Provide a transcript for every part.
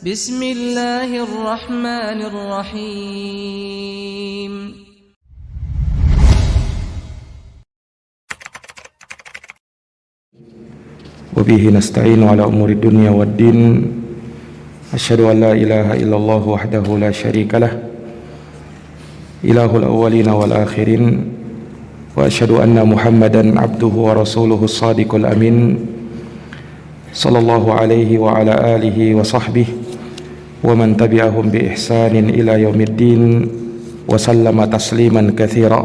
Bismillahirrahmanirrahim. Wabihi nasta'inu ala umuri dunya waddin. Asyhadu an la ilaha illallah wahdahu la syarikalah, ilahul awwalina wal akhirin. Wa asyhadu anna Muhammadan abduhu wa rasuluhu shadiqul amin. Sallallahu alaihi wa ala alihi wa sahbihi wa man tabi'ahum bi ihsanin ila yaumiddin wa sallama tasliman katsira.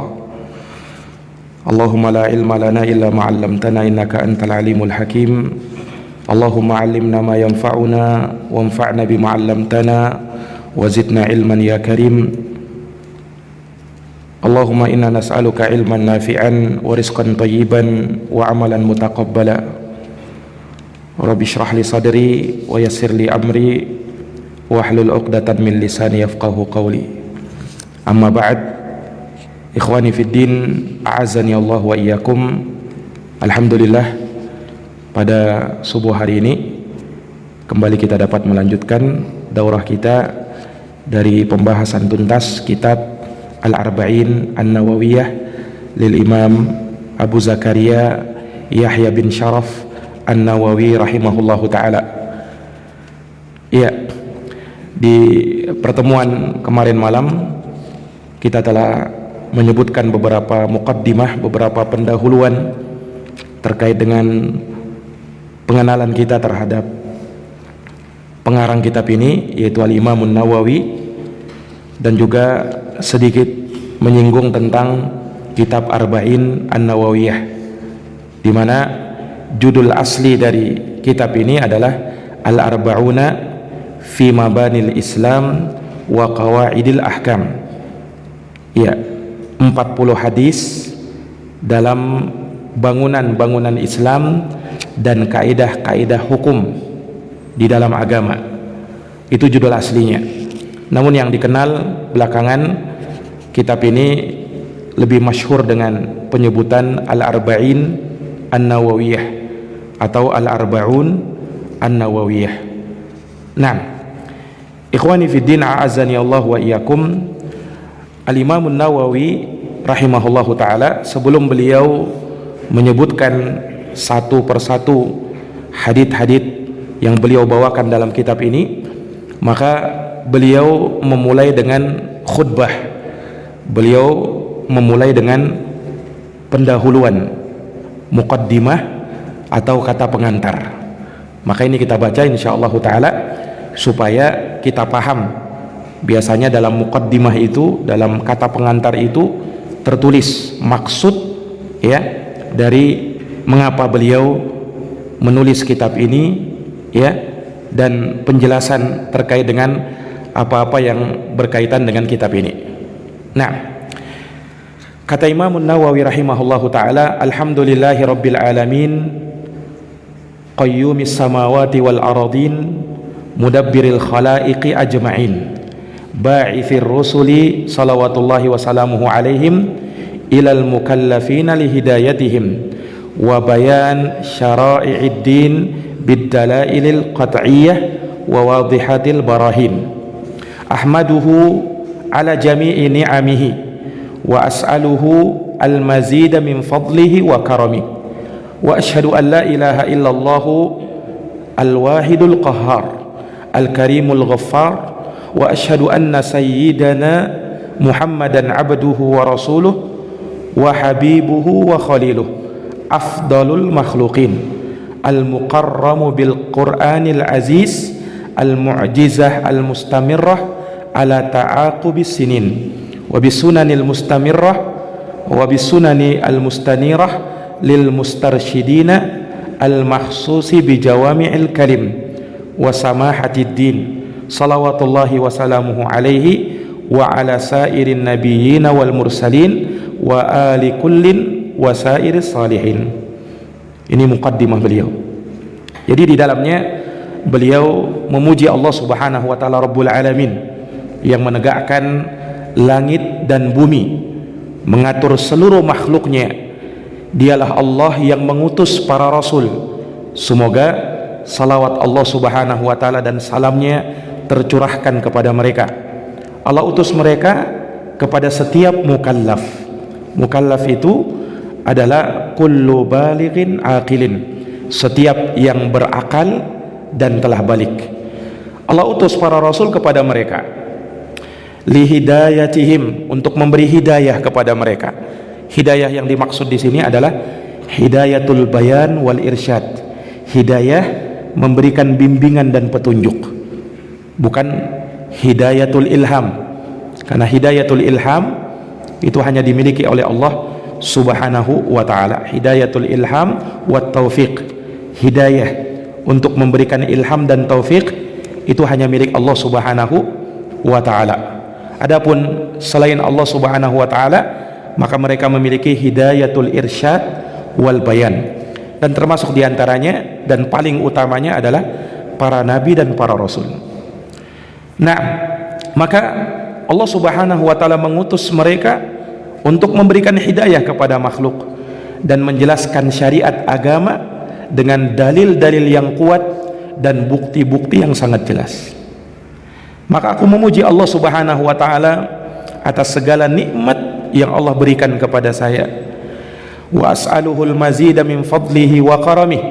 Allahumma la ilma lana illa ma 'allamtana innaka antal alimul hakim. Allahumma 'allimna ma yanfa'una wanfa'na bima 'allamtana wa zidna ilman ya karim. Allahumma inna nas'aluka ilman nafi'an wa rizqan thayyiban wa amalan mutaqabbala. Rabbi shrah li sadri wa yassir li amri wahlul 'uqdatan min lisani yafqahu qawli. Amma ba'd. Ikhwani fid din, a'azzani Allah wa iyyakum. Alhamdulillah, pada subuh hari ini kembali kita dapat melanjutkan daurah kita dari pembahasan tuntas kitab Al-Arba'in An-Nawawiyah lil Imam Abu Zakaria Yahya bin Sharaf An-Nawawi rahimahullahu ta'ala. Ya, di pertemuan kemarin malam kita telah menyebutkan beberapa muqaddimah, beberapa pendahuluan terkait dengan pengenalan kita terhadap pengarang kitab ini, yaitu Al-Imam An-Nawawi, dan juga sedikit menyinggung tentang kitab Arba'in An-Nawawiyah, di mana judul asli dari kitab ini adalah Al-Arba'una fi Mabanil Islam wa Qawaidil Ahkam. Ya, 40 hadis dalam bangunan-bangunan Islam dan kaidah-kaidah hukum di dalam agama. Itu judul aslinya. Namun yang dikenal belakangan, kitab ini lebih masyhur dengan penyebutan Al-Arba'in An-Nawawiyah atau Al-Arba'un An-Nawawiyah. Nah, ikhwani fiddin, a'azzani Allah wa iyyakum. Al-Imam An-Nawawi rahimahullahu ta'ala, sebelum beliau menyebutkan satu persatu hadits-hadits yang beliau bawakan dalam kitab ini, maka beliau memulai dengan khutbah. Beliau memulai dengan pendahuluan, muqaddimah atau kata pengantar. Maka ini kita baca insyaallah ta'ala supaya kita paham. Biasanya dalam muqaddimah itu, dalam kata pengantar itu tertulis maksud, ya, dari mengapa beliau menulis kitab ini, ya, dan penjelasan terkait dengan apa-apa yang berkaitan dengan kitab ini. Nah, kata Imam An-Nawawi rahimahullahu ta'ala, alhamdulillahi rabbil alamin, qayyumis samawati wal aradin, mudabbiril khalaiqi ajma'in, ba'ithir rusuli salawatullahi wa salamuhu alaihim ilal mukallafina lihidayatihim wa bayan syara'i'id din bid-dalailil qat'iyyah wa wadihatil barahin. Ahmaduhu ala jami'i ni'amihi wa as'aluhu al-mazida min fadlihi wa karamihi wa ashhadu an la ilaha illallah al-wahidul qahhar al-karimul ghaffar wa ashhadu anna sayyidana Muhammadan abduhu wa rasuluh wa habibuhu wa khaliluh afdalul makhluqin al-muqarramu bil qur'anil aziz al-mu'jizah al-mustamirrah ala ta'aqubis sinin wa bisunanil mustamirrah wa bisunani al-mustanirah lil mustarsyidina al-mahsusi bi jawami'il kalim wa samahatid din salawatullahi wa salamuhu alaihi wa ala sairin nabiyyin wal mursalin wa ali kullin wa sairis salihin. Ini muqaddimah beliau. Jadi di dalamnya beliau memuji Allah Subhanahu wa taala Rabbul Alamin yang menegakkan langit dan bumi, mengatur seluruh makhluknya. Dialah Allah yang mengutus para rasul. Semoga salawat Allah subhanahu wa ta'ala dan salamnya tercurahkan kepada mereka. Allah utus mereka kepada setiap mukallaf. Mukallaf itu adalah kullu balighin aqilin, setiap yang berakal dan telah balik. Allah utus para rasul kepada mereka lihidayatihim, untuk memberi hidayah kepada mereka. Hidayah yang dimaksud di sini adalah hidayatul bayan wal irsyad, hidayah memberikan bimbingan dan petunjuk, bukan hidayatul ilham, karena hidayatul ilham itu hanya dimiliki oleh Allah subhanahu wa ta'ala. Hidayatul ilham wat taufiq, hidayah untuk memberikan ilham dan taufik itu hanya milik Allah subhanahu wa ta'ala. Adapun selain Allah subhanahu wa ta'ala, maka mereka memiliki hidayatul irsyad wal bayan, dan termasuk diantaranya dan paling utamanya adalah para nabi dan para rasul. Nah, maka Allah subhanahu wa ta'ala mengutus mereka untuk memberikan hidayah kepada makhluk dan menjelaskan syariat agama dengan dalil-dalil yang kuat dan bukti-bukti yang sangat jelas. Maka aku memuji Allah subhanahu wa ta'ala atas segala nikmat yang Allah berikan kepada saya. Wa as'aluhul mazida min fadlihi wa karamih,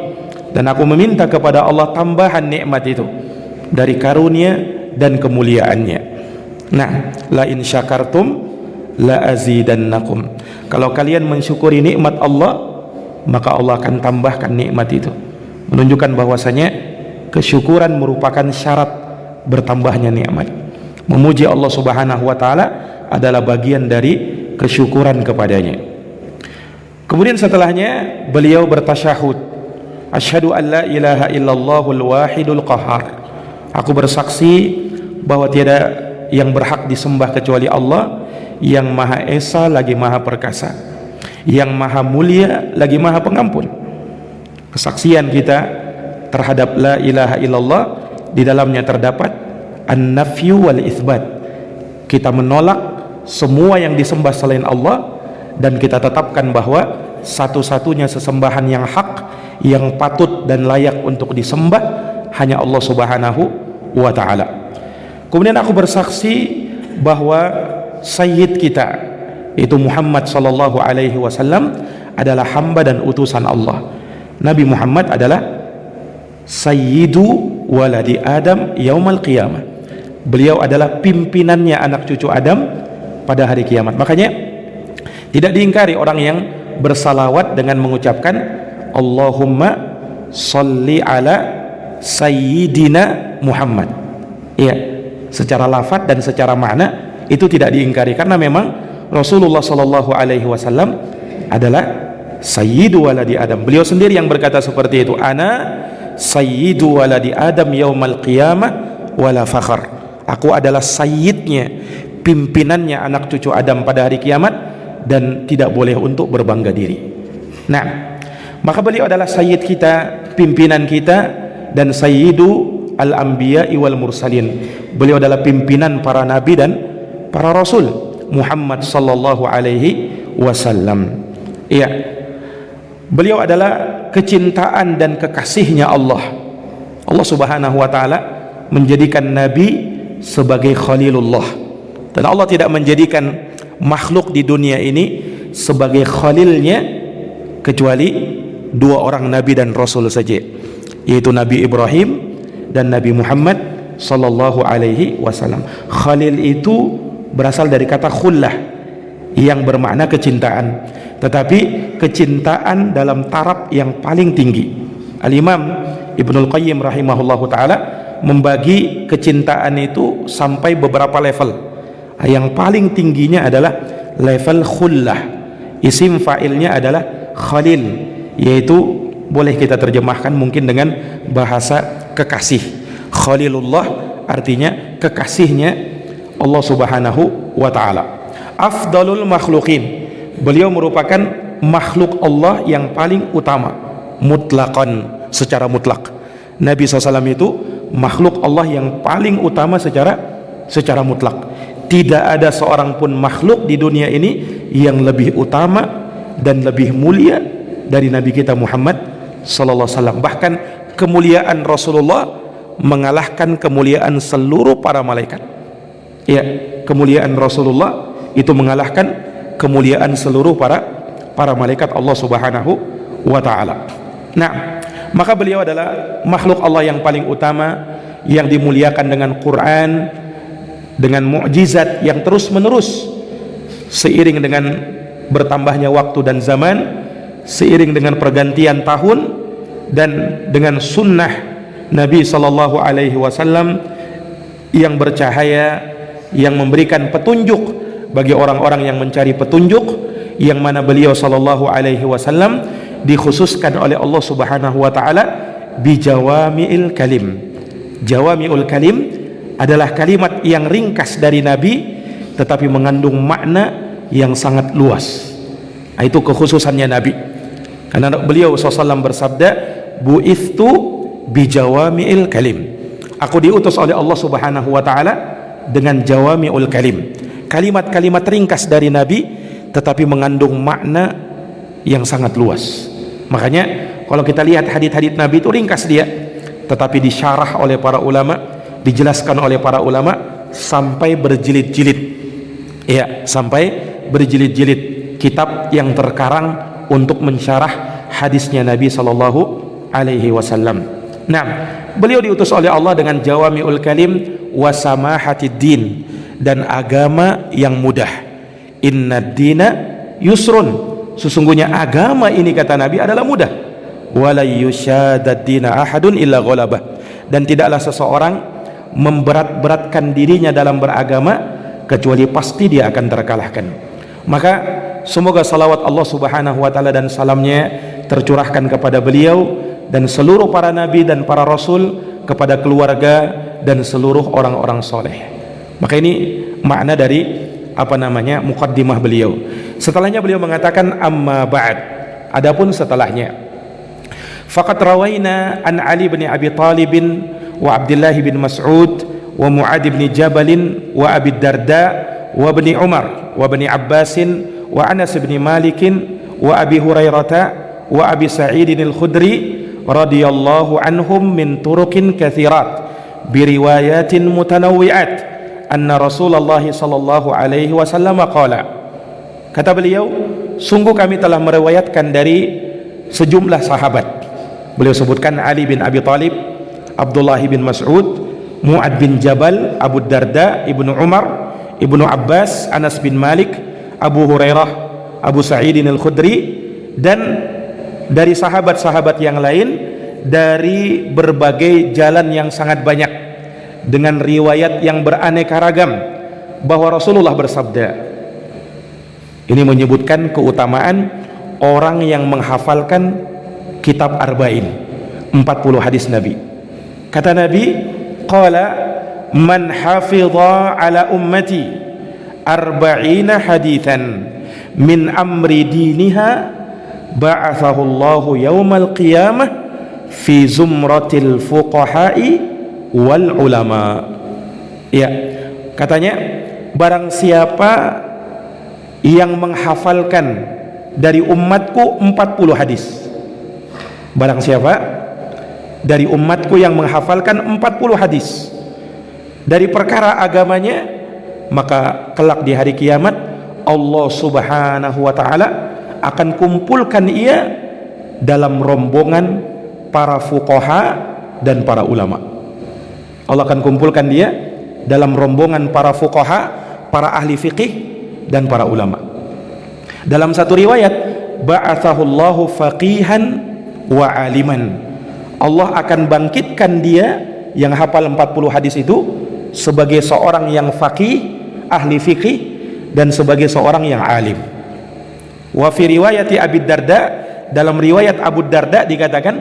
dan aku meminta kepada Allah tambahan nikmat itu dari karunia dan kemuliaannya. Nah, la in syakartum la azidannakum, kalau kalian mensyukuri nikmat Allah, maka Allah akan tambahkan nikmat itu. Menunjukkan bahwasanya kesyukuran merupakan syarat bertambahnya nikmat. Memuji Allah subhanahu wa ta'ala adalah bagian dari kesyukuran kepadanya. Kemudian setelahnya beliau bertasyahud, asyhadu an la ilaha illallahul wahidul qahar, aku bersaksi bahwa tiada yang berhak disembah kecuali Allah, yang maha esa lagi maha perkasa, yang maha mulia lagi maha pengampun. Kesaksian kita terhadap la ilaha illallah, di dalamnya terdapat an-nafyu wal itsbat, kita menolak semua yang disembah selain Allah, dan kita tetapkan bahwa satu-satunya sesembahan yang hak, yang patut dan layak untuk disembah hanya Allah subhanahu wa ta'ala. Kemudian aku bersaksi bahwa sayyid kita, yaitu Muhammad sallallahu alaihi wasallam, adalah hamba dan utusan Allah. Nabi Muhammad adalah sayyidu waladi Adam yaumal qiyamah, beliau adalah pimpinannya anak cucu Adam pada hari kiamat. Makanya tidak diingkari orang yang bersalawat dengan mengucapkan Allahumma sholli ala sayyidina Muhammad. Iya, secara lafaz dan secara makna itu tidak diingkari, karena memang Rasulullah sallallahu alaihi wasallam adalah sayyidu waladi Adam. Beliau sendiri yang berkata seperti itu, ana sayyidu waladi Adam yaumal qiyamah wala fakhr, aku adalah sayyidnya, pimpinannya anak cucu Adam pada hari kiamat, dan tidak boleh untuk berbangga diri. Nah, maka beliau adalah sayyid kita, pimpinan kita, dan sayyidu al-anbiya'i wal mursalin, beliau adalah pimpinan para nabi dan para rasul, Muhammad sallallahu alaihi wasallam. Iya, beliau adalah kecintaan dan kekasihnya Allah. Allah subhanahu wa ta'ala menjadikan nabi sebagai khalilullah, dan Allah tidak menjadikan makhluk di dunia ini sebagai khalilnya kecuali dua orang nabi dan rasul saja, yaitu Nabi Ibrahim dan Nabi Muhammad sallallahu alaihi wasallam. Khalil itu berasal dari kata khullah yang bermakna kecintaan, tetapi kecintaan dalam taraf yang paling tinggi. Al-Imam Ibnul Qayyim rahimahullahu ta'ala membagi kecintaan itu sampai beberapa level. Yang paling tingginya adalah level khullah, isim fa'ilnya adalah khalil, yaitu boleh kita terjemahkan mungkin dengan bahasa kekasih. Khalilullah artinya kekasihnya Allah subhanahu wa ta'ala. Afdalul makhlukin, beliau merupakan makhluk Allah yang paling utama, mutlaqan, secara mutlak. Nabi SAW itu makhluk Allah yang paling utama secara mutlak. Tidak ada seorang pun makhluk di dunia ini yang lebih utama dan lebih mulia dari Nabi kita Muhammad sallallahu alaihi wasallam. Bahkan kemuliaan Rasulullah mengalahkan kemuliaan seluruh para malaikat. Ya, kemuliaan Rasulullah itu mengalahkan kemuliaan seluruh para malaikat Allah Subhanahu wa taala. Nah, maka beliau adalah makhluk Allah yang paling utama, yang dimuliakan dengan Quran, dengan mukjizat yang terus-menerus seiring dengan bertambahnya waktu dan zaman, seiring dengan pergantian tahun, dan dengan sunnah Nabi sallallahu alaihi wasallam yang bercahaya, yang memberikan petunjuk bagi orang-orang yang mencari petunjuk, yang mana beliau sallallahu alaihi wasallam dikhususkan oleh Allah Subhanahu wa taala bijawami'il kalim. Jawami'ul kalim adalah kalimat yang ringkas dari Nabi tetapi mengandung makna yang sangat luas. Itu kekhususannya Nabi. Karena beliau SAW bersabda, bu'ithtu bijawami'il kalim. Aku diutus oleh Allah Subhanahu wa taala dengan jawami'ul kalim. Kalimat-kalimat ringkas dari Nabi tetapi mengandung makna yang sangat luas. Makanya kalau kita lihat hadits-hadits Nabi itu ringkas dia, tetapi disyarah oleh para ulama, dijelaskan oleh para ulama sampai berjilid-jilid. Ya, sampai berjilid-jilid kitab yang terkarang untuk mensyarah hadisnya Nabi sallallahu alaihi wasallam. Nah, beliau diutus oleh Allah dengan jawami'ul kalim wa samahatid din, dan agama yang mudah. Innad dina yusrun. Sesungguhnya agama ini, kata Nabi, adalah mudah. Wala yushadad dina ahadun illa ghalabah. Dan tidaklah seseorang memberat-beratkan dirinya dalam beragama kecuali pasti dia akan terkalahkan. Maka semoga salawat Allah Subhanahu wa taala dan salamnya tercurahkan kepada beliau dan seluruh para nabi dan para rasul, kepada keluarga dan seluruh orang-orang soleh. Maka ini makna dari muqaddimah beliau. Setelahnya beliau mengatakan amma ba'd, adapun setelahnya, faqad rawaina an Ali bin Abi Talib wa Abdullah bin Mas'ud wa Mu'ad bin Jabal wa Abi Darda wa Ibni Umar wa Ibni Abbas wa Anas bin Malik wa Abi Hurairah wa Abi Sa'id al-Khudri radhiyallahu anhum min turukin katsirat bi riwayatin mutanawwi'at anna Rasulullah sallallahu alaihi wasallam qala. Kata beliau, sungguh kami telah meriwayatkan dari sejumlah sahabat. Beliau sebutkan Ali bin Abi Talib, Abdullah bin Mas'ud, Mu'ad bin Jabal, Abu Darda, Ibnu Umar, Ibnu Abbas, Anas bin Malik, Abu Hurairah, Abu Sa'id al-Khudri, dan dari sahabat-sahabat yang lain dari berbagai jalan yang sangat banyak, dengan riwayat yang beraneka ragam, bahwa Rasulullah bersabda. Ini menyebutkan keutamaan orang yang menghafalkan kitab Arba'in, 40 hadis Nabi. Kata Nabi, qala man hafidha ala ummati arba'ina hadithan min amri diniha ba'athahu Allahu yawmal qiyamah fi zumratil fuqaha'i wal ulama. Ya, katanya barang siapa yang menghafalkan dari umatku 40 hadis, barang siapa dari umatku yang menghafalkan 40 hadis dari perkara agamanya, maka kelak di hari kiamat Allah Subhanahu wa taala akan kumpulkan ia dalam rombongan para fuqaha dan para ulama. Allah akan kumpulkan dia dalam rombongan para fuqaha, para ahli fiqih dan para ulama. Dalam satu riwayat, ba'athahullahu faqihan wa aliman. Allah akan bangkitkan dia yang hafal 40 hadis itu sebagai seorang yang faqih, ahli fiqih, dan sebagai seorang yang alim. Wa fi riwayati Abi Darda, dalam riwayat Abu Darda dikatakan,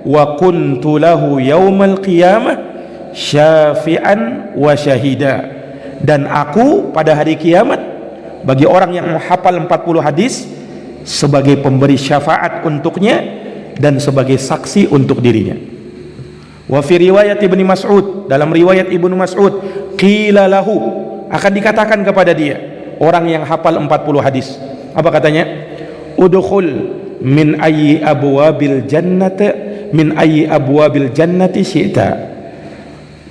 wa kuntu lahu yaumal qiyamah syafi'an wa syahida, dan aku pada hari kiamat bagi orang yang menghafal 40 hadis sebagai pemberi syafaat untuknya dan sebagai saksi untuk dirinya. Wa fi riwayat Ibnu Mas'ud, dalam riwayat Ibnu Mas'ud, qila lahu, akan dikatakan kepada dia, orang yang hafal 40 hadis, apa katanya? Udkhul min ayyi abwabil jannati min ayyi abwabil jannati syi'ta.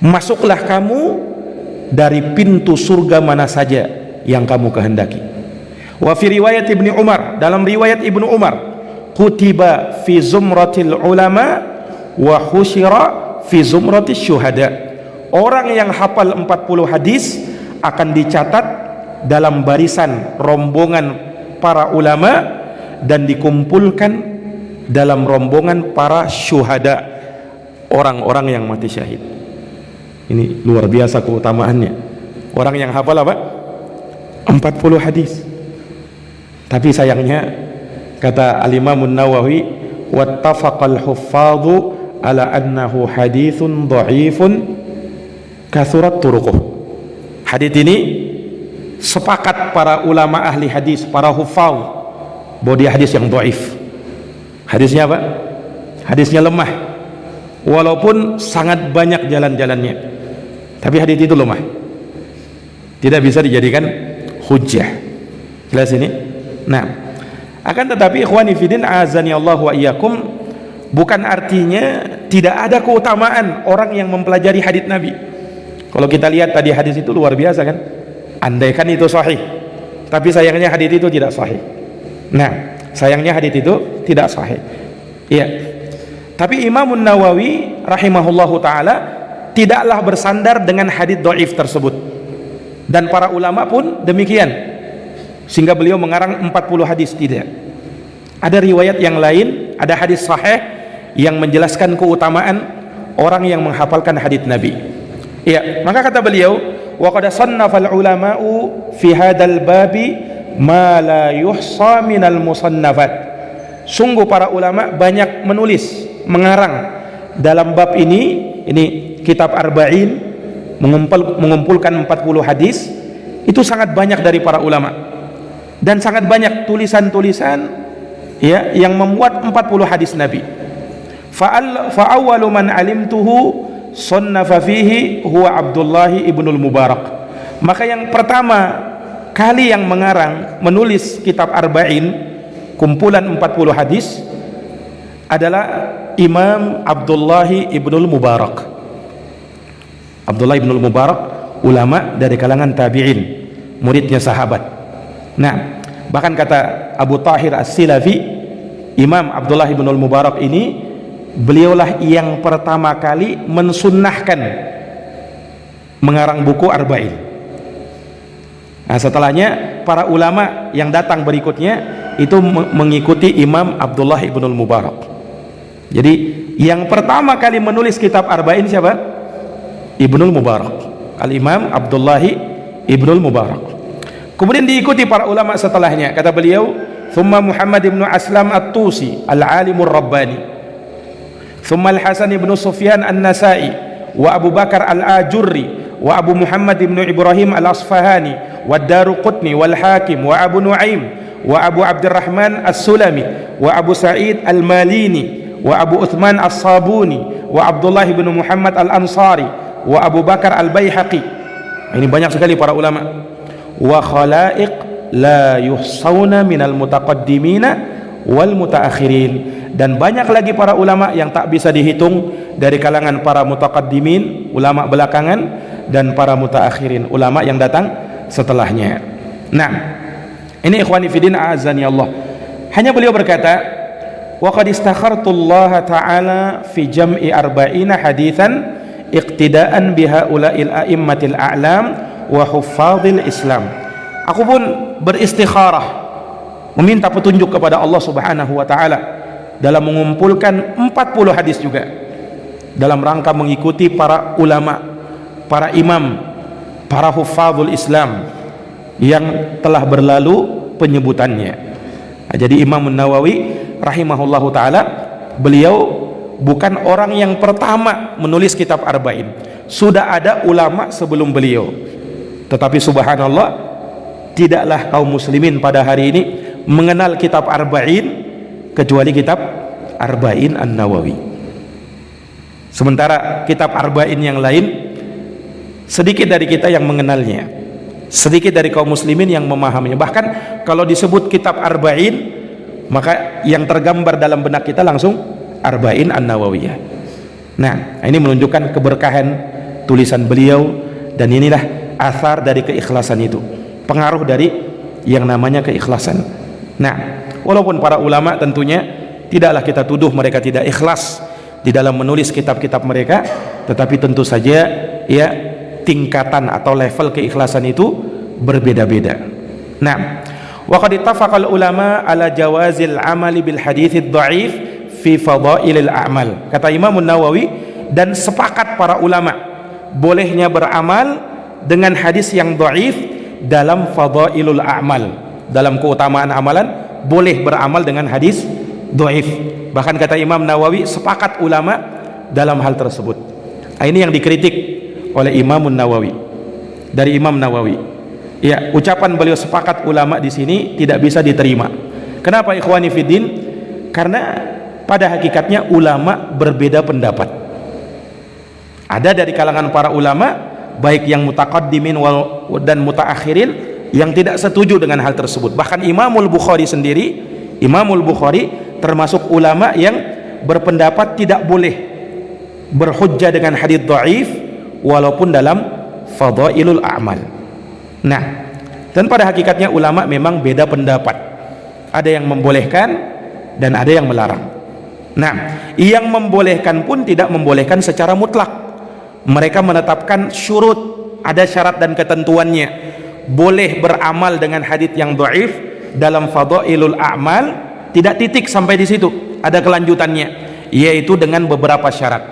Masuklah kamu dari pintu surga mana saja yang kamu kehendaki. Wa fi riwayat Ibnu Umar, dalam riwayat Ibnu Umar, kutiba fi zumratil ulama wa husyira fi zumratis syuhada. Orang yang hafal 40 hadis akan dicatat dalam barisan rombongan para ulama dan dikumpulkan dalam rombongan para syuhada, orang-orang yang mati syahid. Ini luar biasa keutamaannya. Orang yang hafal apa? 40 hadis. Tapi sayangnya kata Al-Imam An-Nawawi, wattafaqal huffadhu ala annahu haditsun dha'ifun kathurat turuquh. Hadis ini sepakat para ulama ahli hadis, para huffaz, bahwa dia hadis yang dhaif. Hadisnya apa? Hadisnya lemah, walaupun sangat banyak jalan-jalannya, tapi hadis itu lemah, tidak bisa dijadikan hujjah. Jelas ini? Nah, akan tetapi ikhwani fiddin azani Allah wa iyyakum, bukan artinya tidak ada keutamaan orang yang mempelajari hadis Nabi. Kalau kita lihat tadi hadis itu luar biasa kan? Andaikan itu sahih, tapi sayangnya hadis itu tidak sahih. Nah, sayangnya hadis itu tidak sahih. Iya. Tapi Imam Nawawi rahimahullahu taala tidaklah bersandar dengan hadis dhaif tersebut. Dan para ulama pun demikian. Sehingga beliau mengarang 40 hadis, tidak. Ada riwayat yang lain, ada hadis sahih yang menjelaskan keutamaan orang yang menghafalkan hadis Nabi. Iya, maka kata beliau, wa qad sannafal ulama'u fi hadzal babi ma la yuhsa minal musannafat. Sungguh para ulama banyak menulis, mengarang dalam bab ini kitab Arba'in, mengumpulkan 40 hadis. Itu sangat banyak dari para ulama, dan sangat banyak tulisan-tulisan ya yang memuat 40 hadis Nabi. Fa awwalu man alimtuhu sannafa fihi huwa Abdullah ibnul Mubarak. Maka yang pertama kali yang mengarang, menulis kitab Arba'in, kumpulan 40 hadis, adalah Imam Abdullah ibnul Mubarak. Abdullah ibnul Mubarak, ulama dari kalangan tabi'in, muridnya sahabat. Nah, bahkan kata Abu Tahir As-Silafi, Imam Abdullah ibnul Mubarak ini, beliaulah yang pertama kali mensunnahkan mengarang buku Arba'in. Nah, setelahnya para ulama yang datang berikutnya itu mengikuti Imam Abdullah ibnul Mubarak. Jadi yang pertama kali menulis kitab Arba'in siapa? Ibnul Mubarak, Al-Imam Abdullah ibnul Mubarak. Kemudian diikuti para ulama setelahnya. Kata beliau, thumma Muhammad ibn Aslam At-Tusi Al-Alimur Rabbani, thumma Al-Hasan ibn Sufyan An-Nasai, wa Abu Bakar Al-Ajurri, wa Abu Muhammad ibn Ibrahim Al-Asfahani, wa Daruqutni wal Hakim, wa Abu Nuaim, wa Abu Abdurrahman As-Sulami, wa Abu Sa'id Al-Malini, wa Abu Uthman As-Sabuni, wa Abdullah ibn Muhammad Al-Ansari, wa Abu Bakar Al-Baihaqi. Ini banyak sekali para ulama. Wa khalaiq la yuhsawna minal mutaqaddimina wal mutaakhirin, dan banyak lagi para ulama yang tak bisa dihitung dari kalangan para mutaqaddimin, ulama belakangan, dan para mutaakhirin, ulama yang datang setelahnya. Nah, ini ikhwani fiddin a'azzani Allah. Hanya beliau berkata, wa qad istakhartullaha ta'ala fi jam'i arba'ina hadithan iqtidaan bihaula'il a'immatil a'lam wa huffadhil Islam. Aku pun beristikharah, meminta petunjuk kepada Allah Subhanahu wa taala dalam mengumpulkan 40 hadis juga, dalam rangka mengikuti para ulama, para imam, para huffadhul Islam yang telah berlalu penyebutannya. Nah, jadi Imam Nawawi rahimahullahu taala, beliau bukan orang yang pertama menulis kitab Arba'in. Sudah ada ulama sebelum beliau. Tetapi subhanallah, tidaklah kaum muslimin pada hari ini mengenal kitab Arba'in kecuali kitab Arba'in An-Nawawi. Sementara kitab Arba'in yang lain sedikit dari kita yang mengenalnya, sedikit dari kaum muslimin yang memahaminya. Bahkan kalau disebut kitab Arba'in, maka yang tergambar dalam benak kita langsung Arba'in An-Nawawiyah. Nah, ini menunjukkan keberkahan tulisan beliau, dan inilah athar dari keikhlasan itu, pengaruh dari yang namanya keikhlasan. Nah, walaupun para ulama tentunya tidaklah kita tuduh mereka tidak ikhlas di dalam menulis kitab-kitab mereka, tetapi tentu saja ya tingkatan atau level keikhlasan itu berbeda-beda. Nah, wa qad ittafaqal ulama ala jawazil amali bil haditsid dhaif fi fadailil a'mal. Kata Imam Nawawi, dan sepakat para ulama bolehnya beramal dengan hadis yang dhaif dalam fadailul a'mal, dalam keutamaan amalan boleh beramal dengan hadis dhaif. Bahkan kata Imam Nawawi, sepakat ulama dalam hal tersebut. Ini yang dikritik oleh Imam Nawawi, dari Imam Nawawi. Ya, ucapan beliau sepakat ulama di sini tidak bisa diterima. Kenapa ikhwani fiddin? Karena pada hakikatnya ulama berbeda pendapat. Ada dari kalangan para ulama, baik yang mutaqaddimin dan mutaakhirin, yang tidak setuju dengan hal tersebut. Bahkan Imamul Bukhari sendiri, Imamul Bukhari termasuk ulama yang berpendapat tidak boleh berhujjah dengan hadits dhaif walaupun dalam fadailul a'mal. Nah, dan pada hakikatnya ulama memang beda pendapat. Ada yang membolehkan dan ada yang melarang. Nah, yang membolehkan pun tidak membolehkan secara mutlak. Mereka menetapkan syurut, ada syarat dan ketentuannya. Boleh beramal dengan hadits yang dhaif dalam fadailul a'mal, tidak titik sampai di situ, ada kelanjutannya, yaitu dengan beberapa syarat.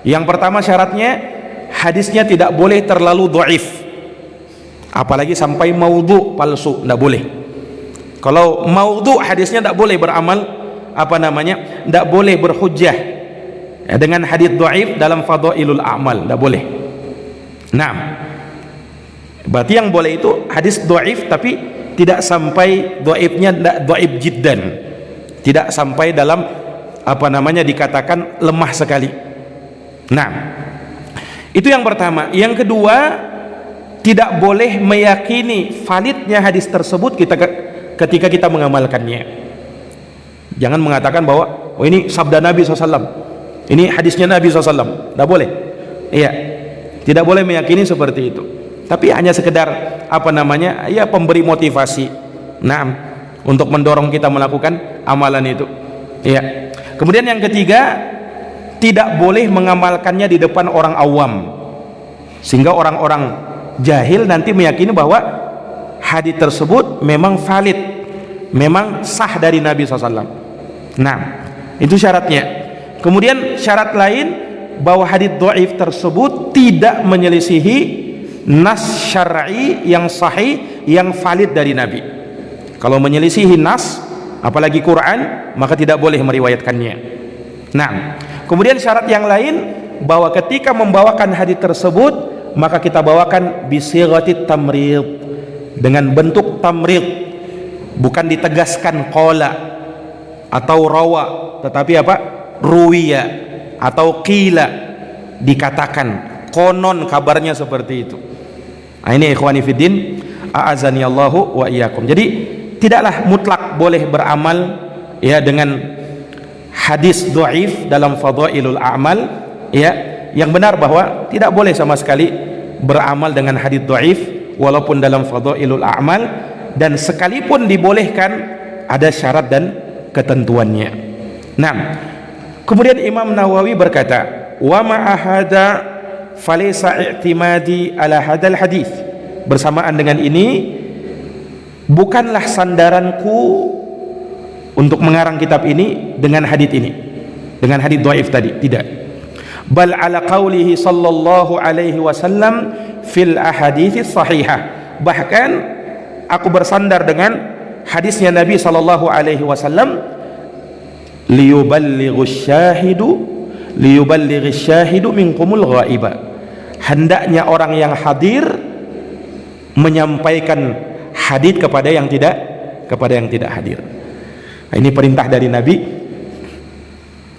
Yang pertama syaratnya, hadisnya tidak boleh terlalu dhaif, apalagi sampai maudhu, palsu, tidak boleh. Kalau maudhu hadisnya tidak boleh beramal, tidak boleh berhujjah dengan hadits dhaif dalam fadailul a'mal, tidak boleh. Nah, berarti yang boleh itu hadis dhaif tapi tidak sampai dhaifnya dhaif jiddan, tidak sampai dalam dikatakan lemah sekali. Nah, itu yang pertama. Yang kedua, tidak boleh meyakini validnya hadis tersebut ketika kita mengamalkannya. Jangan mengatakan bahwa oh ini sabda Nabi SAW, ini hadisnya Nabi SAW, tidak boleh. Iya, tidak boleh meyakini seperti itu, tapi hanya sekedar pemberi motivasi, untuk mendorong kita melakukan amalan itu. Ya. Kemudian yang ketiga, tidak boleh mengamalkannya di depan orang awam, sehingga orang-orang jahil nanti meyakini bahwa hadis tersebut memang valid, memang sah dari Nabi SAW. Nah, itu syaratnya. Kemudian syarat lain, bahwa hadis dhaif tersebut tidak menyelisihi nas syar'i yang sahih, yang valid dari Nabi. Kalau menyelisihi nas, apalagi Quran, maka tidak boleh meriwayatkannya. Nah, kemudian syarat yang lain, bahwa ketika membawakan hadis tersebut, maka kita bawakan bisighatit tamrid, dengan bentuk tamrid, bukan ditegaskan qala atau rawa, tetapi ruwiya atau qila, dikatakan konon kabarnya seperti itu. Nah, ini ikhwani fiddin, a'azani Allahu wa iyyakum. Jadi tidaklah mutlak boleh beramal ya dengan hadis dhaif dalam fadailul a'mal, ya. Yang benar bahwa tidak boleh sama sekali beramal dengan hadis dhaif walaupun dalam fadailul a'mal, dan sekalipun dibolehkan ada syarat dan ketentuannya. Nah, kemudian Imam Nawawi berkata, wa ma'ahada falaysa i'timadi ala hadal hadis. Bersamaan dengan ini, bukanlah sandaranku untuk mengarang kitab ini dengan hadis ini, dengan hadis dhaif tadi, tidak. Bal ala qaulihi sallallahu alaihi wasallam fil ahadits sahihah. Bahkan aku bersandar dengan hadisnya Nabi sallallahu alaihi wasallam, liyuballighish syahidu minkumul ghaiba. Hendaknya orang yang hadir menyampaikan hadis kepada yang tidak hadir. Nah, ini perintah dari Nabi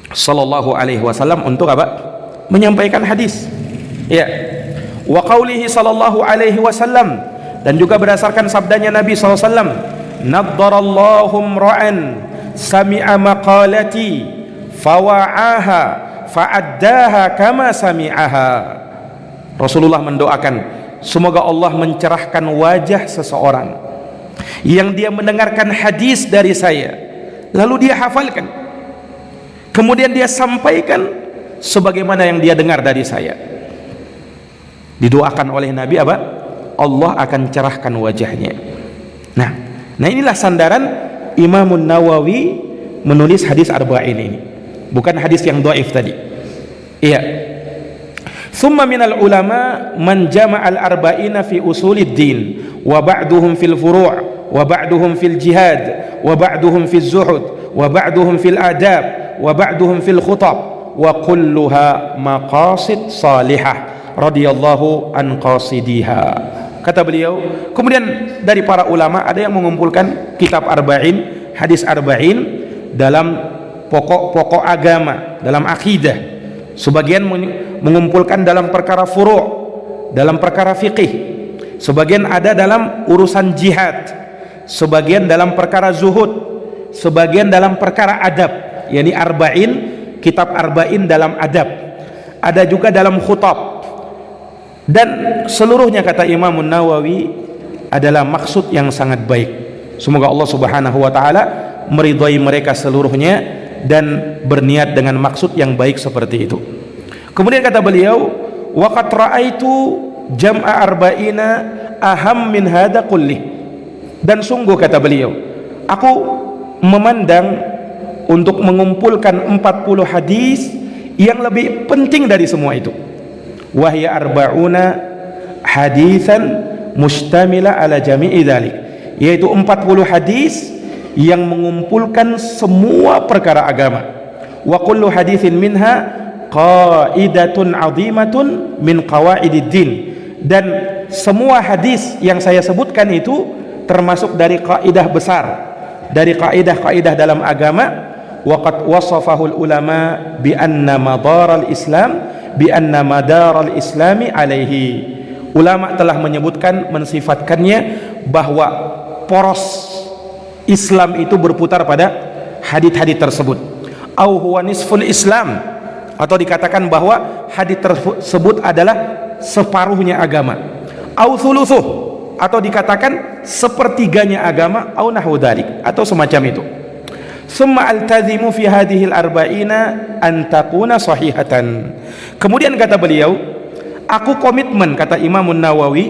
sallallahu alaihi wasallam untuk menyampaikan hadis. Ya. Wa qaulihi sallallahu alaihi wasallam, dan juga berdasarkan sabdanya Nabi sallallahu alaihi wasallam, naddarallahu ra'an sami'a maqalati fawa'aha fa'addaha kama sami'aha. Rasulullah mendoakan, semoga Allah mencerahkan wajah seseorang yang dia mendengarkan hadis dari saya, lalu dia hafalkan, kemudian dia sampaikan sebagaimana yang dia dengar dari saya. Didoakan oleh Nabi apa? Allah akan cerahkan wajahnya. Nah inilah sandaran Imam Nawawi menulis hadis arba'in ini, bukan hadis yang dhaif tadi. Iya. Thumma minal ulama man jama'al arba'ina fi usulid din wa ba'duhum fil furu' wa ba'duhum fil jihad wa ba'duhum fil zuhud wa ba'duhum fil adab wa ba'duhum fil khutab wa kulluha maqasid salihah radhiyallahu an qasidiha. Kata beliau, kemudian dari para ulama ada yang mengumpulkan kitab arba'in, hadis arba'in dalam pokok-pokok agama, dalam akidah. Sebagian mengumpulkan dalam perkara furu', dalam perkara fikih. Sebagian ada dalam urusan jihad, sebagian dalam perkara zuhud, sebagian dalam perkara adab, yakni arba'in, kitab arba'in dalam adab. Ada juga dalam khutab. Dan seluruhnya, kata Imam Nawawi, adalah maksud yang sangat baik. Semoga Allah Subhanahu wa taala meridhai mereka seluruhnya dan berniat dengan maksud yang baik seperti itu. Kemudian kata beliau, waqad ra'aitu jam'a arba'ina aham min hada kulli. Dan sungguh, kata beliau, aku memandang untuk mengumpulkan 40 hadis yang lebih penting dari semua itu. Wahya arba'una hadisan mustamila ala jami'i dzalik, yaitu 40 hadis yang mengumpulkan semua perkara agama. Wa kullu haditsin minha qaidatun 'azimatun min qawaidid din. Dan semua hadis yang saya sebutkan itu termasuk dari kaidah besar, dari kaidah-kaidah dalam agama. Wa qad wasafahul ulama bi anna madaral islam bi anna madaral islami alaihi. Ulama telah menyebutkan, mensifatkannya bahwa poros Islam itu berputar pada hadis-hadis tersebut. Au huwa nisful Islam, atau dikatakan bahwa hadis tersebut adalah separuhnya agama. Au thuluthuh, atau dikatakan sepertiganya agama. Au nahwu dzalik, atau semacam itu. Summa altazimu fi hadhil arba'ina an takuna sahihatan. Kemudian kata beliau, aku komitmen, kata Imam Nawawi,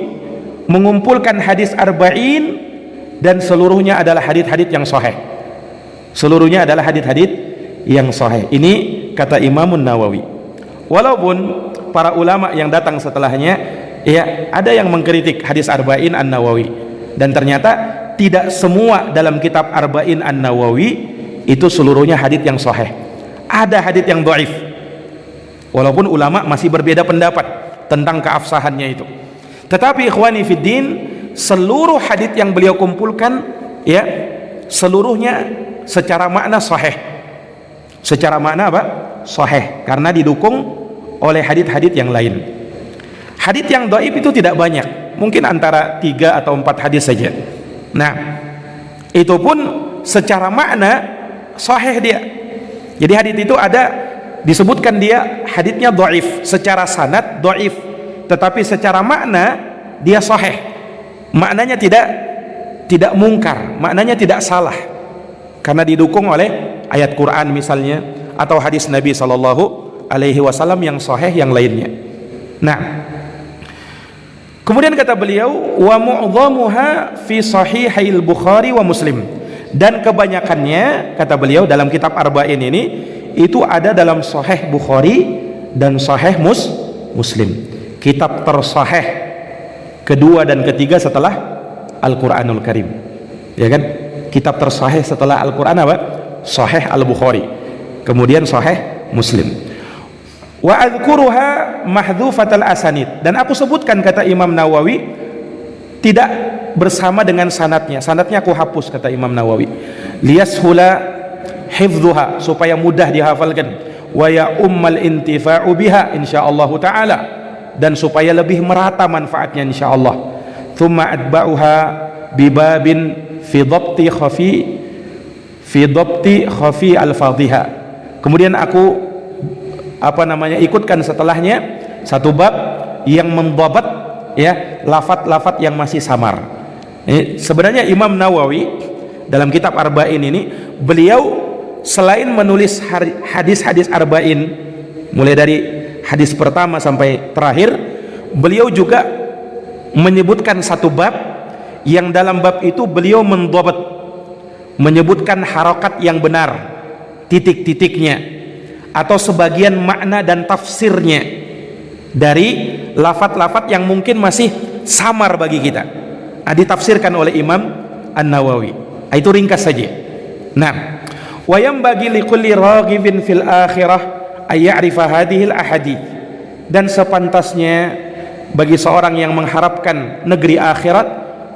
mengumpulkan hadis arba'in dan seluruhnya adalah hadis-hadis yang sahih. Seluruhnya adalah hadis-hadis yang sahih. Ini kata Imam Nawawi. Walaupun para ulama yang datang setelahnya, ya, ada yang mengkritik hadis arba'in An-Nawawi, dan ternyata tidak semua dalam kitab arba'in An-Nawawi itu seluruhnya hadis yang sahih. Ada hadis yang dhaif. Walaupun ulama masih berbeda pendapat tentang keabsahannya itu. Tetapi ikhwani fiddin, seluruh hadis yang beliau kumpulkan, ya, seluruhnya secara makna sahih. Secara makna apa? Sahih, karena didukung oleh hadis-hadis yang lain. Hadis yang dhaif itu tidak banyak, mungkin antara 3 atau 4 hadis saja. Nah, itu pun secara makna sahih dia. Jadi hadis itu ada disebutkan dia hadisnya dhaif, secara sanad dhaif, tetapi secara makna dia sahih. Maknanya tidak mungkar, maknanya tidak salah, karena didukung oleh ayat Quran misalnya, atau hadis Nabi sallallahu alaihi wasallam yang sahih yang lainnya. Nah, kemudian kata beliau, wa mu'dhamuha fi sahihail Bukhari wa Muslim. Dan kebanyakannya, kata beliau, dalam kitab arba'in ini itu ada dalam sahih Bukhari dan sahih Muslim. Kitab tersahih kedua dan ketiga setelah Al-Quranul Karim, ya kan? Kitab tersahih setelah Al-Quran apa? Sahih Al-Bukhari, kemudian sahih Muslim. Wa adhkuruha mahdhufatal asanid. Dan aku sebutkan, kata Imam Nawawi, tidak bersama dengan sanadnya. Sanadnya aku hapus, kata Imam Nawawi. Liyashula hifdhuha, supaya mudah dihafalkan. Wa ya ummal intifa'u biha insyaallah taala, dan supaya lebih merata manfaatnya insyaallah. Thumma atba'uha bibabin fi dhabti khafi al-fadhiha. Kemudian aku ikutkan setelahnya satu bab yang membabat ya lafaz-lafaz yang masih samar. Sebenarnya Imam Nawawi dalam kitab Arba'in ini, beliau selain menulis hadis-hadis Arba'in mulai dari hadis pertama sampai terakhir, beliau juga menyebutkan satu bab yang dalam bab itu beliau mendobat, menyebutkan harokat yang benar, titik-titiknya atau sebagian makna dan tafsirnya dari lafaz-lafaz yang mungkin masih samar bagi kita, ditafsirkan oleh Imam An-Nawawi. Itu ringkas saja. Nah, wa yanbaghi likulli raghibin fil akhirah ay ya'rifa hadhil ahadits, dan sepantasnya bagi seorang yang mengharapkan negeri akhirat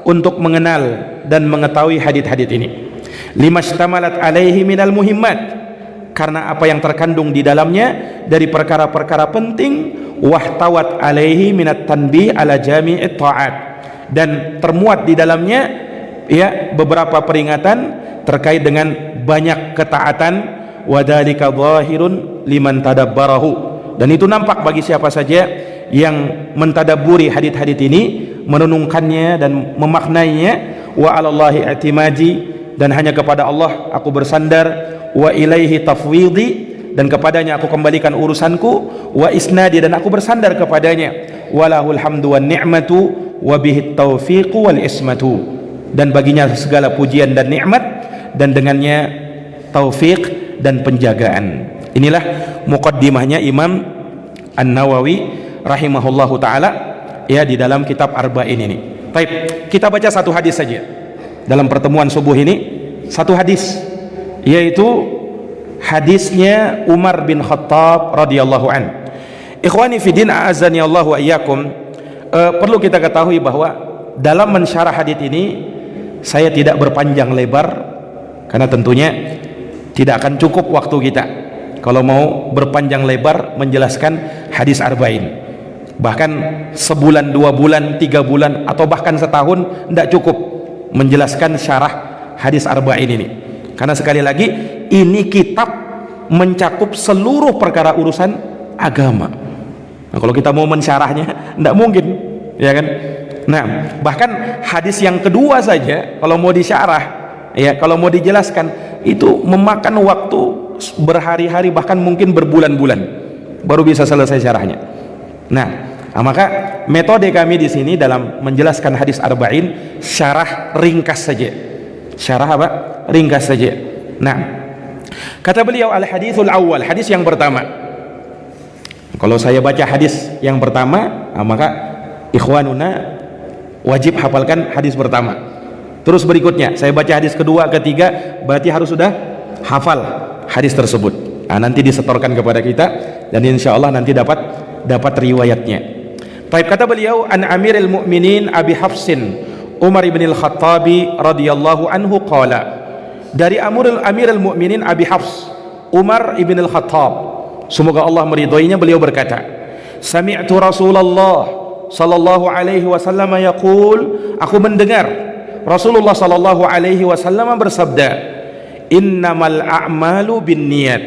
untuk mengenal dan mengetahui hadits-hadits ini. Limashtamalat alaihi minal muhimmat, karena apa yang terkandung di dalamnya dari perkara-perkara penting, wahtawat alaihi minat tanbih ala jami'it ta'at, dan termuat di dalamnya ya beberapa peringatan terkait dengan banyak ketaatan, wadhalika zahirun liman tadabbarahu, dan itu nampak bagi siapa saja yang mentadabburi hadits-hadits ini, merenungkannya dan memaknainya. Wa 'alallahi i'timadi, dan hanya kepada Allah aku bersandar, wa ilaihi tafwidi, dan kepadanya aku kembalikan urusanku, wa isnadi, dan aku bersandar kepadanya, walahul hamdu wan ni'matu wa bihi taufiqu wal ismatu, dan baginya segala pujian dan nikmat, dan dengannya taufik dan penjagaan. Inilah muqaddimahnya Imam An-Nawawi rahimahullahu ta'ala ya di dalam kitab Arba'in ini. Baik, kita baca satu hadis saja dalam pertemuan subuh ini, satu hadis, yaitu hadisnya Umar bin Khattab radhiyallahu an. Ikhwani fiddin, a'azzani Allah wa iyyakum. Perlu kita ketahui bahwa dalam mensyarah hadis ini saya tidak berpanjang lebar, karena tentunya tidak akan cukup waktu kita kalau mau berpanjang lebar menjelaskan hadis Arba'in. Bahkan sebulan, 2 bulan, 3 bulan, atau bahkan setahun tidak cukup menjelaskan syarah hadis Arba'in ini, karena sekali lagi ini kitab mencakup seluruh perkara urusan agama. Nah, kalau kita mau mensyarahnya tidak mungkin, ya kan? Nah, bahkan hadis yang kedua saja kalau mau disyarah, ya kalau mau dijelaskan, itu memakan waktu berhari-hari, bahkan mungkin berbulan-bulan baru bisa selesai syarahnya. Nah, maka metode kami di sini dalam menjelaskan hadis Arba'in, syarah ringkas saja. Syarah apa? Ringkas saja. Nah, kata beliau, al-hadithul awal, hadis yang pertama. Kalau saya baca hadis yang pertama, maka ikhwanuna wajib hafalkan hadis pertama. Terus berikutnya saya baca hadis kedua, ketiga, berarti harus sudah hafal hadis tersebut. Nanti disetorkan kepada kita, dan insya Allah nanti dapat riwayatnya. Baik, kata beliau, an Amiril Mu'minin Abi Hafsin Umar ibn al-Khattabi radhiyallahu anhu qala, dari Amiril Mu'minin Abi Hafs Umar ibn al-Khattab, semoga Allah meridhoinya, beliau berkata, sami'tu Rasulullah sallallahu alaihi wasallam yaqul, aku mendengar Rasulullah sallallahu alaihi wasallam bersabda, innamal a'malu binniyat,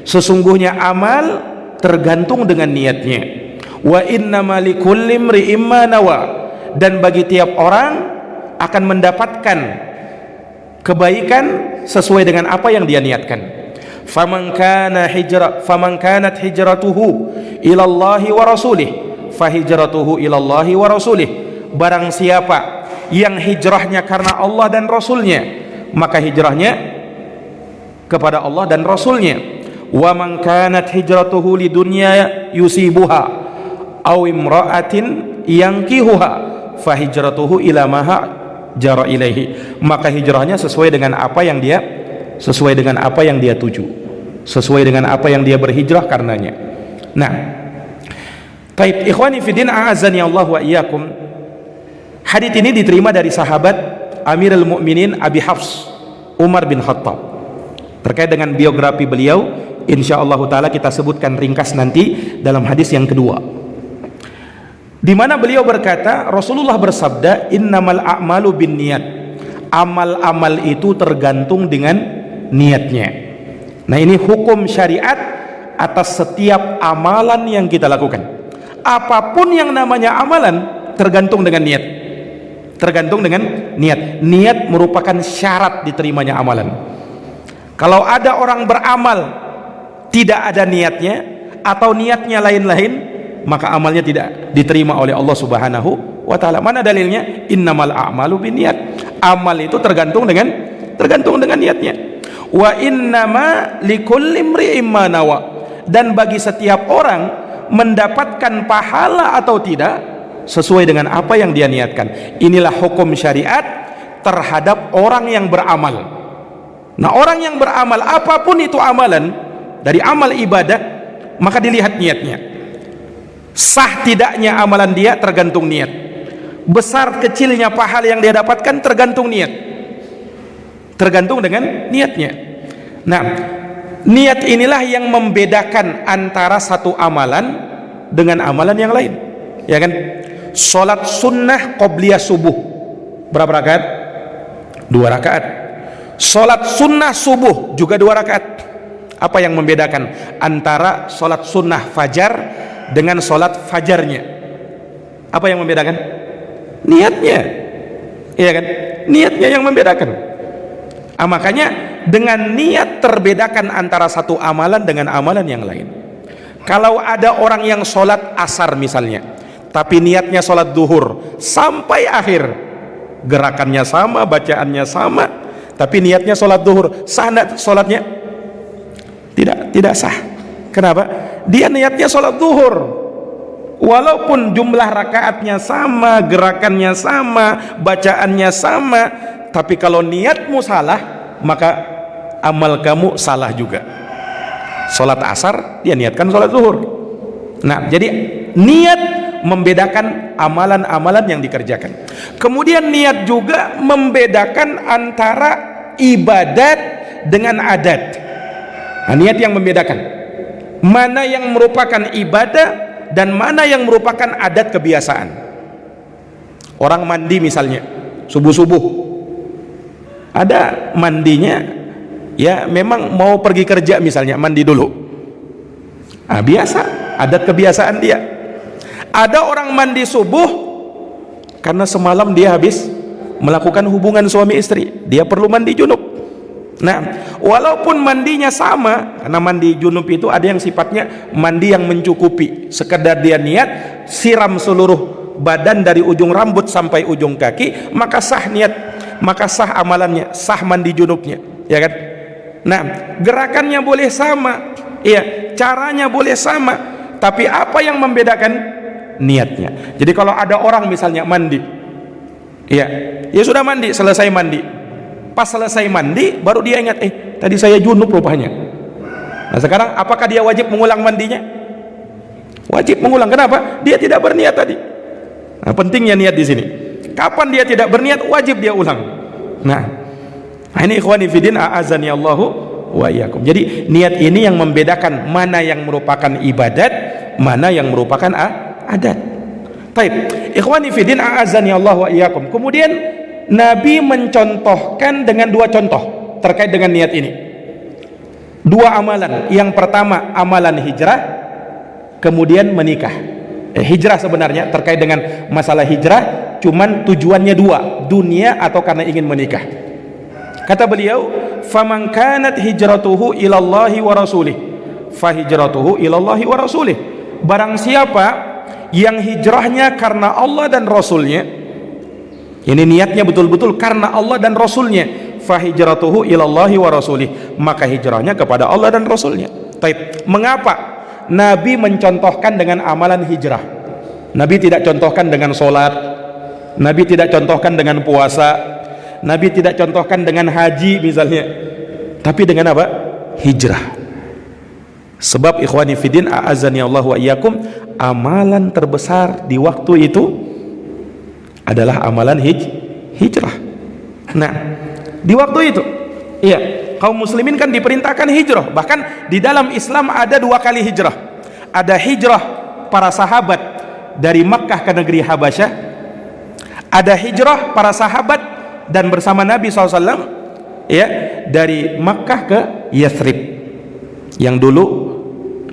sesungguhnya amal tergantung dengan niatnya, wa innamal likulli imri'in ma nawa, dan bagi tiap orang akan mendapatkan kebaikan sesuai dengan apa yang dia niatkan. Faman kanat hijratuhu ila Allahi wa rasulih fahijratuhu ila Allahi wa rasulih, barang siapa yang hijrahnya karena Allah dan Rasulnya, maka hijrahnya kepada Allah dan Rasulnya. Wa man kanat hijratuhu lidunya yusibuha aw imra'atin yankihuha fahijratuhu ila ma jara ilaihi, maka hijrahnya sesuai dengan apa yang dia tuju, sesuai dengan apa yang dia berhijrah karenanya. Nah, baik ikhwani fiddin, a'azzani Allah wa iyyakum. Hadits ini diterima dari sahabat Amirul Mukminin Abi Hafs Umar bin Khattab. Terkait dengan biografi beliau, insyaallah taala kita sebutkan ringkas nanti dalam hadis yang kedua, di mana beliau berkata, Rasulullah bersabda, innamal a'malu binniyat, amal-amal itu tergantung dengan niatnya. Nah, ini hukum syariat atas setiap amalan yang kita lakukan. Apapun yang namanya amalan tergantung dengan niat. Tergantung dengan niat. Niat merupakan syarat diterimanya amalan. Kalau ada orang beramal tidak ada niatnya atau niatnya lain-lain, maka amalnya tidak diterima oleh Allah Subhanahu wa taala. Mana dalilnya? Innamal a'malu binniyat. Amal itu tergantung dengan niatnya. Wa innama likulli imri'in ma nawa. Dan bagi setiap orang mendapatkan pahala atau tidak sesuai dengan apa yang dia niatkan. Inilah hukum syariat terhadap orang yang beramal. Nah, orang yang beramal apapun itu amalan, dari amal ibadah, maka dilihat niatnya. Sah tidaknya amalan dia tergantung niat. Besar kecilnya pahala yang dia dapatkan tergantung niat. Tergantung dengan niatnya. Nah, niat inilah yang membedakan antara satu amalan dengan amalan yang lain, ya kan? Salat sunnah qobliyah subuh berapa rakaat? 2 rakaat. Salat sunnah subuh juga 2 rakaat. Apa yang membedakan antara salat sunnah fajar dengan salat fajarnya? Apa yang membedakan? Niatnya, iya kan? Niatnya yang membedakan. Makanya dengan niat terbedakan antara satu amalan dengan amalan yang lain. Kalau ada orang yang sholat asar misalnya, tapi niatnya sholat duhur sampai akhir, gerakannya sama, bacaannya sama, tapi niatnya sholat duhur, sah nggak sholatnya? Tidak sah. Kenapa? Dia niatnya sholat duhur, walaupun jumlah rakaatnya sama, gerakannya sama, bacaannya sama, tapi kalau niatmu salah, maka amal kamu salah juga. Sholat asar dia niatkan sholat zuhur. Nah, jadi niat membedakan amalan-amalan yang dikerjakan. Kemudian niat juga membedakan antara ibadat dengan adat. Nah, niat yang membedakan mana yang merupakan ibadah dan mana yang merupakan adat kebiasaan. Orang mandi misalnya subuh-subuh, ada mandinya ya memang mau pergi kerja misalnya, mandi dulu, biasa, adat kebiasaan dia. Ada orang mandi subuh karena semalam dia habis melakukan hubungan suami istri, dia perlu mandi junub. Nah, walaupun mandinya sama, karena mandi junub itu ada yang sifatnya mandi yang mencukupi, sekedar dia niat siram seluruh badan dari ujung rambut sampai ujung kaki, maka sah niat, maka sah amalannya, sah mandi junubnya, ya kan? Nah, gerakannya boleh sama, iya, caranya boleh sama, tapi apa yang membedakan? Niatnya. Jadi kalau ada orang misalnya mandi, ya sudah mandi, selesai mandi, pas selesai mandi baru dia ingat, tadi saya junub rupanya. Nah, sekarang apakah dia wajib mengulang mandinya? Wajib mengulang. Kenapa? Dia tidak berniat tadi. Nah, pentingnya niat di sini. Kapan dia tidak berniat, wajib dia ulang. Nah, ini ikhwani fiddin, a'azani Allahu wa iyyakum. Jadi niat ini yang membedakan mana yang merupakan ibadat, mana yang merupakan adat. Baik, ikhwani fiddin, a'azani Allahu wa iyyakum. Kemudian Nabi mencontohkan dengan 2 contoh terkait dengan niat ini. 2 amalan. Yang pertama amalan hijrah, kemudian menikah. Hijrah sebenarnya terkait dengan masalah hijrah, cuman tujuannya 2, dunia atau karena ingin menikah. Kata beliau, faman kanat hijratuhu ilallahi wa rasulih fa hijratuhu ilallahi wa rasulih. Barang siapa yang hijrahnya karena Allah dan Rasulnya, ini niatnya betul-betul karena Allah dan Rasulnya, fa hijratuhu ilallahi wa rasulih, maka hijrahnya kepada Allah dan Rasulnya. Taib. Mengapa Nabi mencontohkan dengan amalan hijrah? Nabi tidak contohkan dengan sholat, Nabi tidak contohkan dengan puasa, Nabi tidak contohkan dengan haji misalnya, tapi dengan apa? Hijrah. Sebab ikhwani fiddin, a'azani Allah wa iyyakum, amalan terbesar di waktu itu adalah amalan hijrah. Nah, di waktu itu, iya, kaum muslimin kan diperintahkan hijrah. Bahkan di dalam Islam ada 2 kali hijrah. Ada hijrah para sahabat dari Makkah ke negeri Habasyah, ada hijrah para sahabat dan bersama Nabi SAW, ya, dari Makkah ke Yathrib. Yang dulu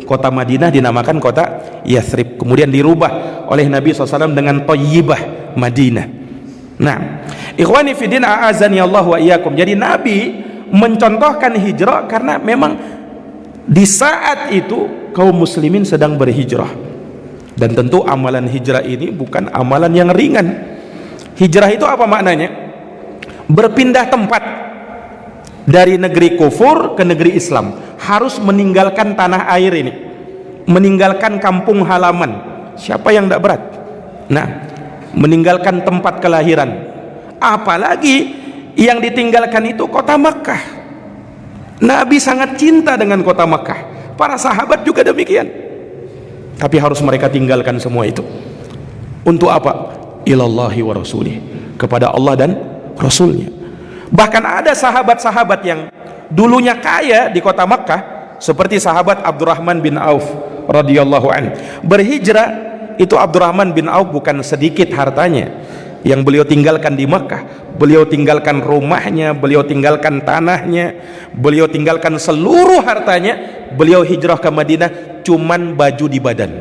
kota Madinah dinamakan kota Yathrib, kemudian dirubah oleh Nabi SAW dengan Thayyibah Madinah. Nah, ikhwani fiddin a'azani Allah wa iyyakum. Jadi Nabi mencontohkan hijrah karena memang di saat itu kaum muslimin sedang berhijrah, dan tentu amalan hijrah ini bukan amalan yang ringan. Hijrah itu apa maknanya? Berpindah tempat dari negeri kufur ke negeri Islam, harus meninggalkan tanah air ini, meninggalkan kampung halaman. Siapa yang tidak berat? Nah, meninggalkan tempat kelahiran, apalagi yang ditinggalkan itu kota Makkah. Nabi sangat cinta dengan kota Makkah, para sahabat juga demikian, tapi harus mereka tinggalkan semua itu. Untuk apa? Ilallahi wa rasulih, kepada Allah dan Rasulnya. Bahkan ada sahabat-sahabat yang dulunya kaya di kota Makkah, seperti sahabat Abdurrahman bin Auf radhiyallahu an. Berhijrah itu Abdurrahman bin Auf bukan sedikit hartanya yang beliau tinggalkan di Makkah. Beliau tinggalkan rumahnya, beliau tinggalkan tanahnya, beliau tinggalkan seluruh hartanya. Beliau hijrah ke Madinah, cuman baju di badan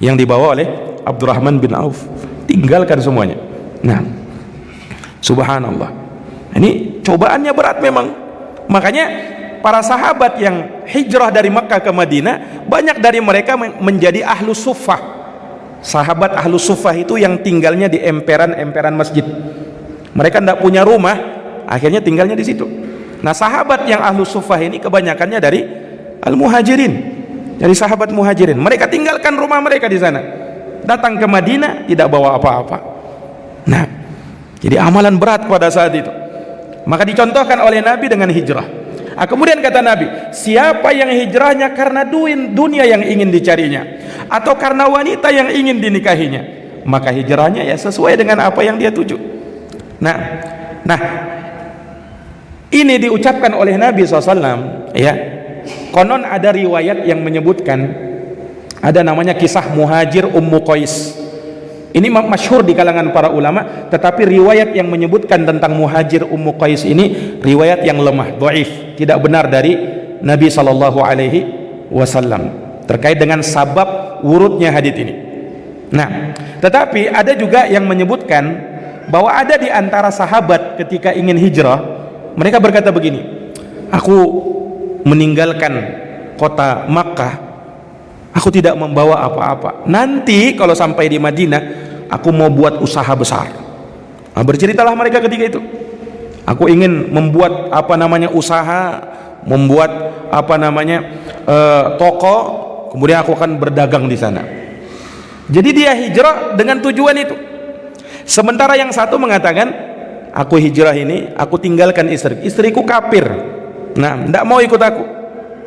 yang dibawa oleh Abdurrahman bin Auf, tinggalkan semuanya. Nah, subhanallah, ini cobaannya berat memang. Makanya para sahabat yang hijrah dari Makkah ke Madinah, banyak dari mereka menjadi ahlu suffah. Sahabat ahlu suffah itu yang tinggalnya di emperan-emperan masjid. Mereka tidak punya rumah, akhirnya tinggalnya di situ. Nah, sahabat yang ahlu suffah ini kebanyakannya dari al-muhajirin, dari sahabat muhajirin. Mereka tinggalkan rumah mereka di sana, datang ke Madinah tidak bawa apa-apa. Nah, jadi amalan berat pada saat itu. Maka dicontohkan oleh Nabi dengan hijrah. Kemudian kata Nabi, siapa yang hijrahnya karena dunia yang ingin dicarinya, atau karena wanita yang ingin dinikahinya, maka hijrahnya ya sesuai dengan apa yang dia tuju. Nah, ini diucapkan oleh Nabi SAW, ya. Konon ada riwayat yang menyebutkan, ada namanya kisah Muhajir Ummu Qais. Ini masyhur di kalangan para ulama, tetapi riwayat yang menyebutkan tentang Muhajir Ummu Qais ini riwayat yang lemah, dhaif, tidak benar dari Nabi SAW terkait dengan sabab wurudnya hadits ini. Nah, tetapi ada juga yang menyebutkan bahwa ada di antara sahabat ketika ingin hijrah, mereka berkata begini, aku meninggalkan kota Makkah, aku tidak membawa apa-apa. Nanti kalau sampai di Madinah, aku mau buat usaha besar. Nah, berceritalah mereka ketika itu, aku ingin membuat usaha, membuat toko, kemudian aku akan berdagang di sana. Jadi dia hijrah dengan tujuan itu. Sementara yang satu mengatakan, aku hijrah ini, aku tinggalkan istriku kafir. Nah, tidak mau ikut aku,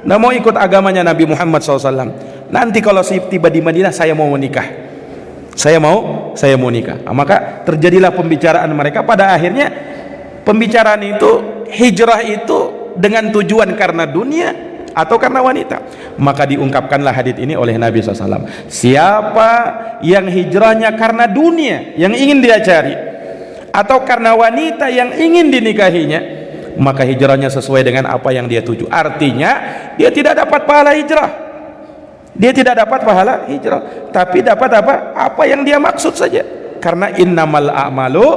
tidak mau ikut agamanya Nabi Muhammad SAW. Nanti kalau saya tiba di Madinah, saya mau menikah, saya mau nikah. Nah, maka terjadilah pembicaraan mereka. Pada akhirnya pembicaraan itu, hijrah itu dengan tujuan karena dunia atau karena wanita. Maka diungkapkanlah hadits ini oleh Nabi SAW. Siapa yang hijrahnya karena dunia yang ingin dia cari, atau karena wanita yang ingin dinikahinya, maka hijrahnya sesuai dengan apa yang dia tuju. Artinya dia tidak dapat pahala hijrah, dia tidak dapat pahala hijrah, tapi dapat apa yang dia maksud saja. Karena innamal a'malu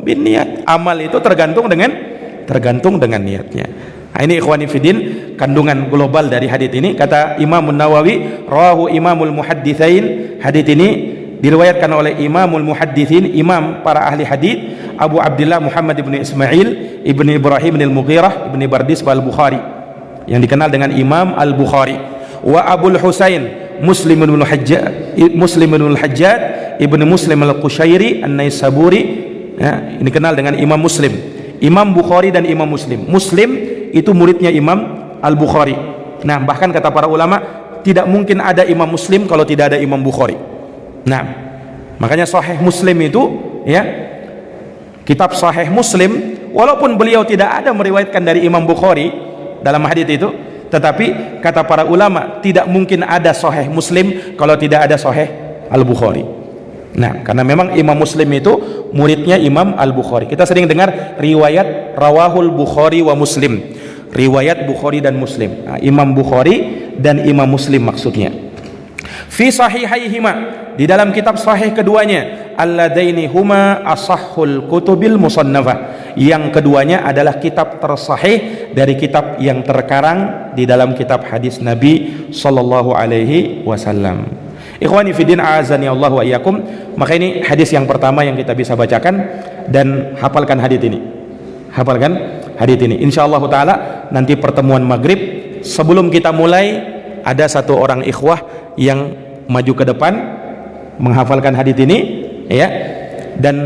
binniyat, amal itu tergantung dengan niatnya. Nah, ini ikhwani fiddin, kandungan global dari hadits ini. Kata Imam Nawawi, rawahu Imamul Muhadditsain, hadits ini diriwayatkan oleh Imamul Muhadditsin, imam para ahli hadits, Abu Abdullah Muhammad ibn Ismail ibn Ibrahim al-Mughirah ibn Bardis al-Bukhari, yang dikenal dengan Imam al-Bukhari. Wa Abul Husain Muslim ibn al-Hajjaj ibn Muslim al-Qushairi an-Naisaburi, ya, ini dikenal dengan Imam Muslim. Imam Bukhari dan Imam Muslim. Muslim itu muridnya Imam Al-Bukhari. Nah, bahkan kata para ulama, tidak mungkin ada Imam Muslim kalau tidak ada Imam Bukhari. Nah, makanya Sahih Muslim itu, ya, kitab Sahih Muslim, walaupun beliau tidak ada meriwayatkan dari Imam Bukhari dalam hadits itu, tetapi kata para ulama, tidak mungkin ada Sahih Muslim kalau tidak ada Sahih Al-Bukhari. Nah, karena memang Imam Muslim itu muridnya Imam Al-Bukhari. Kita sering dengar riwayat rawahul Bukhari wa Muslim, riwayat Bukhari dan Muslim. Nah, Imam Bukhari dan Imam Muslim maksudnya. Fi sahihaihima, di dalam kitab sahih keduanya, alladaini huma asahhul kutubil musannafah, yang keduanya adalah kitab tersahih dari kitab yang terkarang di dalam kitab hadis Nabi sallallahu alaihi wasallam. Ikhwani fiddin, a'azani Allah wa iyyakum. Maka ini hadis yang pertama yang kita bisa bacakan, dan hafalkan hadis ini. Hafalkan hadis ini. Insyaallah taala nanti pertemuan maghrib sebelum kita mulai ada satu orang ikhwah yang maju ke depan menghafalkan hadis ini, ya. Dan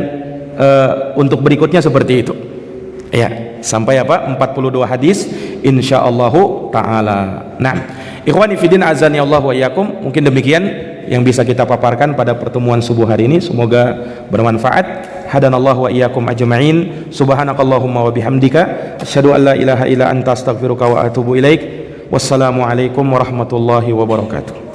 untuk berikutnya seperti itu, ya, sampai apa 42 hadis insyaallah taala. Nah, ikhwani fiddin, azani Allah wa iyyakum, mungkin demikian yang bisa kita paparkan pada pertemuan subuh hari ini. Semoga bermanfaat. Hadanallahu wa iyyakum ajma'in. Subhanakallahumma wa bihamdika asyhadu an la ilaha illa anta astaghfiruka wa atubu ilaik. Wassalamu alaikum warahmatullahi wabarakatuh.